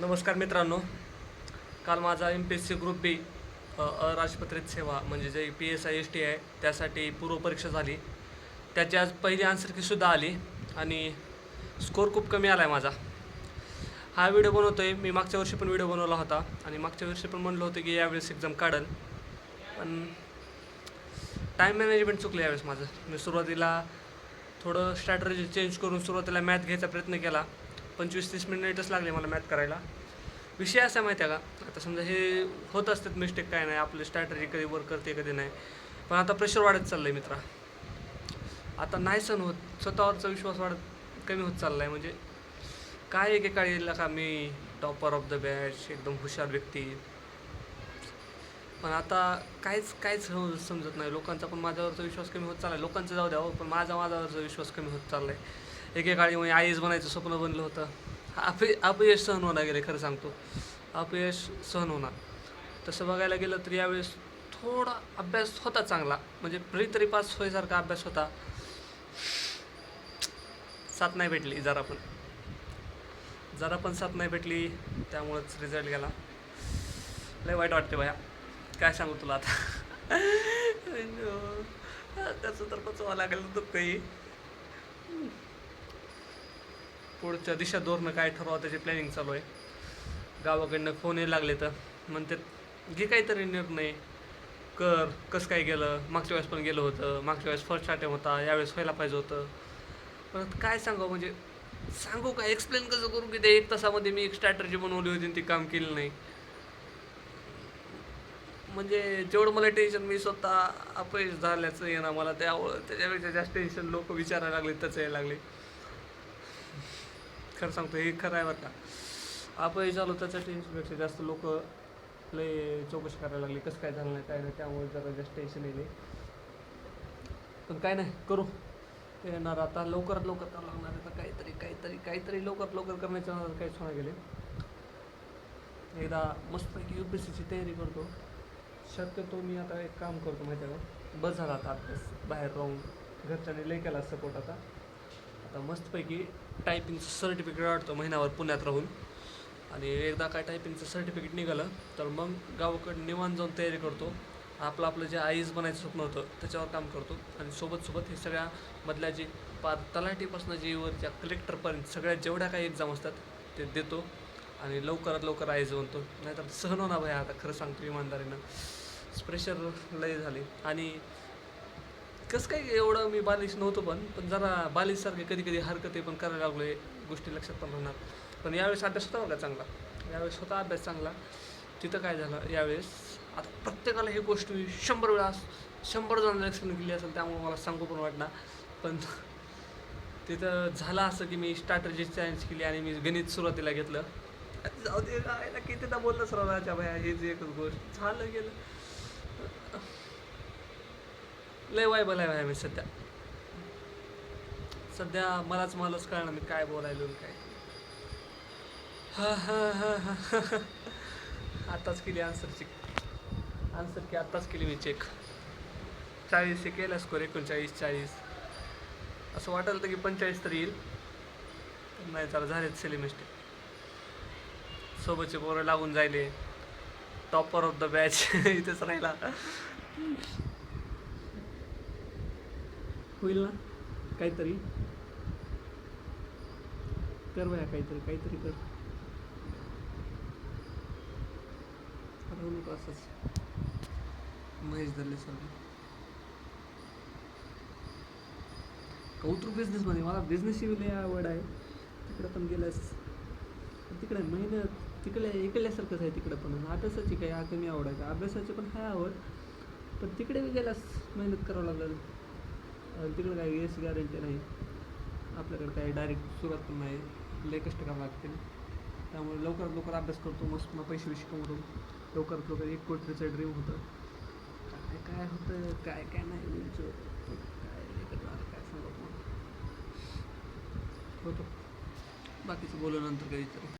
नमस्कार मित्रांनो. काल माझा MPSC ग्रुप बी अराजपत्रित सेवा म्हणजे जे PSI ST आहे त्यासाठी पूर्वपरीक्षा झाली. त्याची आज पहिली आन्सर कीसुद्धा आली आणि स्कोर खूप कमी आला आहे माझा. हा व्हिडिओ बनवतो आहे मी. मागच्या वर्षी पण व्हिडिओ बनवला होता आणि मागच्या वर्षी पण म्हणलं होतं की यावेळेस एक्झाम काढेल, पण टाईम मॅनेजमेंट चुकलं यावेळेस माझं. मी सुरुवातीला थोडं स्ट्रॅटर्जी चेंज करून सुरुवातीला मॅथ घ्यायचा प्रयत्न केला. 25-30 मिनिटच लागले मला मॅथ करायला. विषय असा माहिती आहे का, आता समजा हे होत असतात मिस्टेक, काय नाही, आपली स्ट्रॅटर्जी कधी वर्क करते कधी नाही. पण आता प्रेशर वाढत चाललं आहे मित्रा. आता नाही सण होत, स्वतःवरचा विश्वास कमी होत चालला आहे. म्हणजे काय एकेकाळी येईल का मी टॉपर ऑफ द बॅच, एकदम हुशार व्यक्ती, पण आता काहीच समजत नाही. लोकांचा पण माझ्यावरचा विश्वास कमी होत चालला आहे. लोकांचं जाऊ द्या हो, पण माझ्यावरचा विश्वास कमी होत चालला आहे. एकेकाळी म्हणजे IAS बनायचं स्वप्न बनलं होतं. अपयश सहन होणार गेले, खरं सांगतो, अपयश सहन होणार. तसं बघायला गेलं तर यावेळेस थोडा अभ्यास होता चांगला, म्हणजे तरी पास व्हायसारखा अभ्यास होता. साथ नाही भेटली, जरा पण साथ नाही भेटली, त्यामुळंच रिझल्ट गेला. लय वाईट वाटते भया, काय सांगू तुला आता. त्याचं तर पचवावं लागेल दुःख काही. पुढच्या दिशा धोरणं काय ठरवा त्याची प्लॅनिंग चालू आहे. गावाकडनं फोन यायला लागले तर म्हणतात घे काहीतरी निर्णय कर. कसं काय गेलं, मागच्या वेळेस पण गेलं होतं, मागच्या वेळेस फर्स्ट अटेम्प्ट होता, यावेळेस व्हायला पाहिजे होतं. पण काय सांगू, म्हणजे सांगू का, एक्सप्लेन कसं करू की ते 1 तासामध्ये मी एक स्ट्रॅटर्जी बनवली होती आणि ती काम केलं नाही. म्हणजे जेवढं मला टेन्शन मी स्वतः अपयश झाल्याचं आहे ना, मला त्याच्यापेक्षा जास्त टेन्शन लोक विचारायला लागले, त्याचं यायला लागले. खरं सांगतो, हे खरं आहे बरं का. अपयश झालो त्याच्या टेन्शनपेक्षा जास्त लोक लय चौकशी करायला लागली, कसं काय झालं नाही काय नाही, त्यामुळे जरा जास्त टेन्शन येईल. पण काय नाही, करू. ते येणार आता, लवकरात लवकर करावं लागणार आहे. तर काहीतरी लवकरात लवकर करण्याच्या काहीच होणार गेले. एकदा मस्तपैकी UPSCची तयारी करतो. शक्यतो मी आता एक काम करतो माहिती आहे का, बस झाला आता अभ्यास बाहेर राहून, घरच्यांनी लय केला सपोर्ट. आता मस्तपैकी टायपिंगचं सर्टिफिकेट काढतो महिनाभर पुण्यात राहून, आणि एकदा काय टायपिंगचं सर्टिफिकेट निघालं तर मग गावाकडे निवांत जाऊन तयारी करतो. आपलं जे IAS बनायचं स्वप्न होतं त्याच्यावर काम करतो, आणि सोबत हे सगळ्या मधल्या जे तलाठीपासून जे वरच्या कलेक्टरपर्यंत सगळ्या जेवढ्या काही एक्झाम असतात ते देतो, आणि लवकरात लवकर IAS बनतो. नाहीतर सहन होणार भाई, आता खरं सांगतो इमानदारीनं, प्रेशर लय झाले. आणि कसं काय एवढं मी बालिश नव्हतो, पण जरा बालिशसारखे कधी हरकती पण करायला लागलो आहे, गोष्टी लक्षात पण राहणार. पण यावेळेस अभ्यास होता बघा चांगला, यावेळेस होता अभ्यास चांगला. तिथं काय झालं यावेळेस, आता प्रत्येकाला ही गोष्ट 100 वेळा 100 जणांना एक्सप्लेन केली असेल, त्यामुळे मला सांगू पण वाटणार. पण तिथं झालं असं की मी स्ट्रॅटर्जी चेंज केली आणि मी गणित सुरुवातीला घेतलं. जाऊ दे काय ना, कितीदा बोललं राजा भाया, हे जे एकच गोष्ट झालं गेलं. लय वायबल आहे भाई मी सध्या मलाच कळणार मी काय बोलायलो काय. आत्ताच केली आन्सर की आत्ताच केली मी चेक. 40 हे केला स्कोर, 39-40. असं वाटलं की 45 तरी येईल, नाही जरा झालेत सिली मिस्टेक. सोबतचे पोरं लागून जायले, टॉपर ऑफ द बॅच इथेच राहिला. होईल ना, काहीतरी कर बया, काहीतरी कर. राहू नको असंच महेश धरले सर कौतुक बिझनेसमध्ये. मला बिझनेसची लय आवड आहे. तिकडं पण गेल्यास तिकडे मेहनत इकडल्यासारखंच आहे तिकडं पण. अभ्यासाची काही कमी आवड आहे का, अभ्यासाची पण आहे आवड, पण तिकडे बी गेल्यास मेहनत करावं लागेल. तिकडे काही यश गॅरंटी नाही, आपल्याकडे काही डायरेक्ट सुरुवात पण नाही, लय कष्ट करावं लागतील. त्यामुळे लवकरात लवकर अभ्यास करतो, मस्त मग पैसे कमवतो. लवकरात लवकर 1 कोटीचं ड्रीम होतं. काय होतं काय नाही, काय सांगतो होतं. बाकीचं बोलू नंतर कधीतरी.